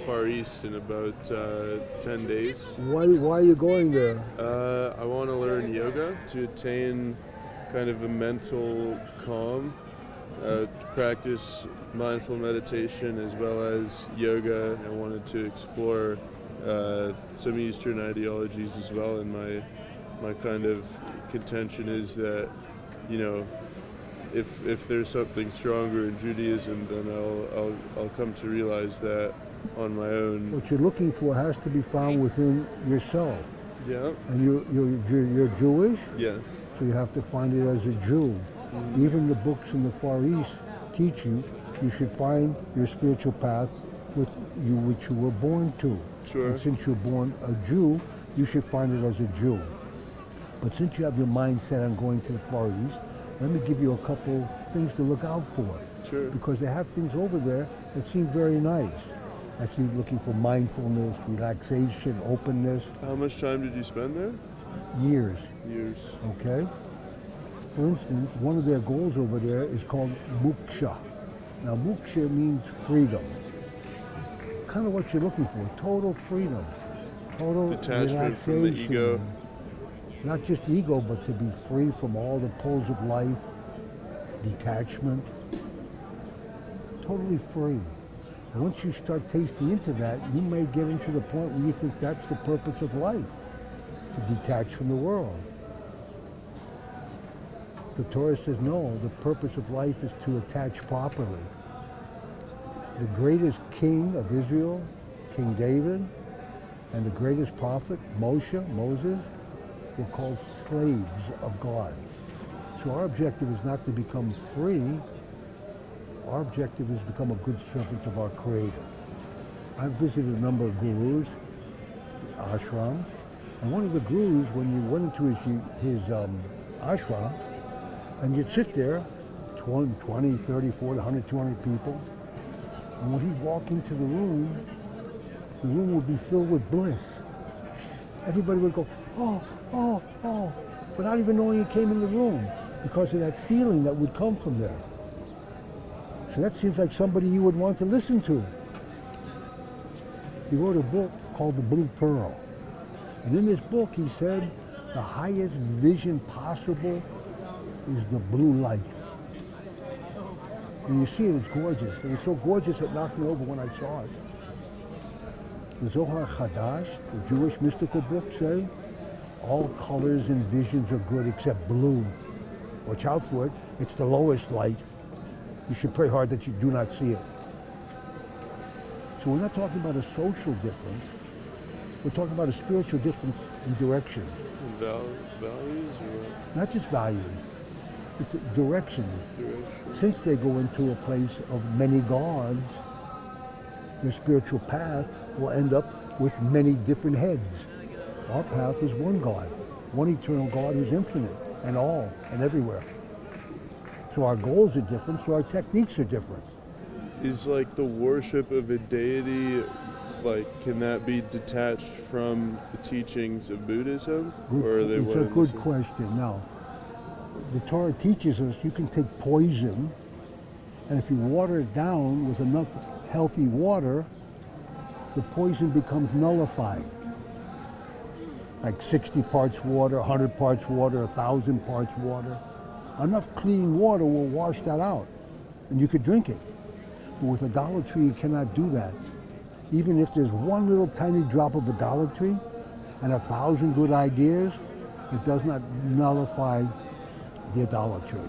Far East in about 10 days. Why are you going there? I want to learn yoga to attain kind of a mental calm, to practice mindful meditation as well as yoga. I wanted to explore some Eastern ideologies as well, and my kind of contention is that, you know, if there's something stronger in Judaism, then I'll come to realize that on my own. What you're looking for has to be found within yourself. Yeah. And you're Jewish? Yeah. So you have to find it as a Jew. Mm-hmm. Even the books in the Far East teach you should find your spiritual path with you, which you were born to. Sure. And since you're born a Jew, you should find it as a Jew. But since you have your mind set on going to the Far East, let me give you a couple things to look out for. Sure. Because they have things over there that seem very nice. Actually looking for mindfulness, relaxation, openness. How much time did you spend there? Years. Years. Okay? For instance, one of their goals over there is called moksha. Now moksha means freedom. Kind of what you're looking for, total freedom. Total detachment relaxation. from the ego. Not just ego, but to be free from all the pulls of life, detachment, totally free. And once you start tasting into that, you may get into the point where you think that's the purpose of life, to detach from the world. The Torah says no, the purpose of life is to attach properly. The greatest king of Israel, King David, and the greatest prophet, Moses, were called slaves of God. So our objective is not to become free. Our objective is to become a good servant of our Creator. I've visited a number of gurus, ashrams, and one of the gurus, when you went into his ashram, and you'd sit there, 20, 30, 40, 100, 200 people, and when he'd walk into the room would be filled with bliss. Everybody would go, oh, oh, oh, without even knowing he came in the room, because of that feeling that would come from there. So that seems like somebody you would want to listen to. He wrote a book called The Blue Pearl. And in this book he said the highest vision possible is the blue light. And you see it, it's gorgeous. It was so gorgeous it knocked me over when I saw it. The Zohar Chadash, the Jewish mystical book, say all colors and visions are good except blue. Watch out for it. It's the lowest light. You should pray hard that you do not see it. So we're not talking about a social difference. We're talking about a spiritual difference in direction. Values or? Not just values. It's a direction. Since they go into a place of many gods, their spiritual path will end up with many different heads. Our path is one God, one eternal God who's infinite and all and everywhere. So our goals are different, so our techniques are different. Is like the worship of a deity, like, can that be detached from the teachings of Buddhism? Or are they it's a good question. Now, the Torah teaches us you can take poison, and if you water it down with enough healthy water, the poison becomes nullified. Like 60 parts water, 100 parts water, 1,000 parts water. Enough clean water will wash that out, and you could drink it. But with idolatry, you cannot do that. Even if there's one little tiny drop of idolatry and 1,000 good ideas, it does not nullify the idolatry.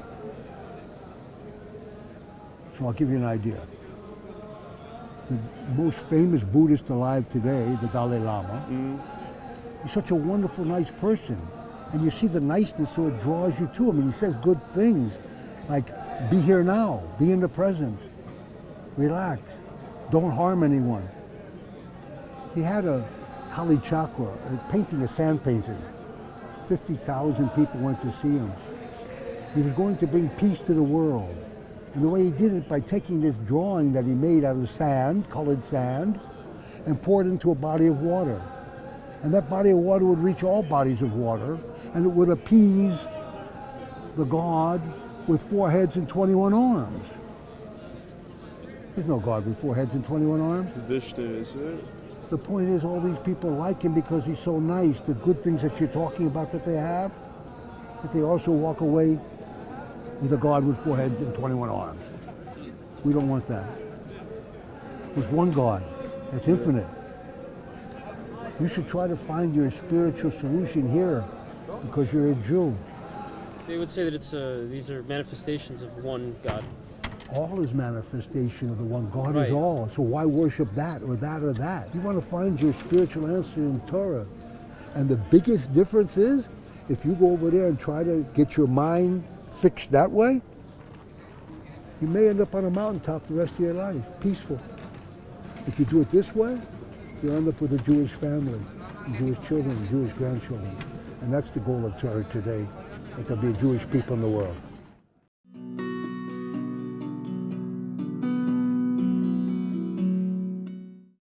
So I'll give you an idea. The most famous Buddhist alive today, the Dalai Lama, he's such a wonderful, nice person. And you see the niceness, so it draws you to him. And he says good things, like be here now, be in the present, relax, don't harm anyone. He had a Kali Chakra, painting a sand painting. 50,000 people went to see him. He was going to bring peace to the world. And the way he did it, by taking this drawing that he made out of sand, colored sand, and poured it into a body of water. And that body of water would reach all bodies of water, and it would appease the God with 4 heads and 21 arms. There's no God with 4 heads and 21 arms. Vishnu, isn't it? The point is, all these people like him because he's so nice. The good things that you're talking about that they have, that they also walk away with a God with 4 heads and 21 arms. We don't want that. There's one God that's infinite. You should try to find your spiritual solution here because you're a Jew. They would say that these are manifestations of one God. All is manifestation of the one God Right. is all. So why worship that or that or that? You want to find your spiritual answer in Torah. And the biggest difference is if you go over there and try to get your mind fixed that way, you may end up on a mountaintop the rest of your life, peaceful. If you do it this way, you'll end up with a Jewish family, and Jewish children, and Jewish grandchildren. And that's the goal of Torah today, that there'll be a Jewish people in the world.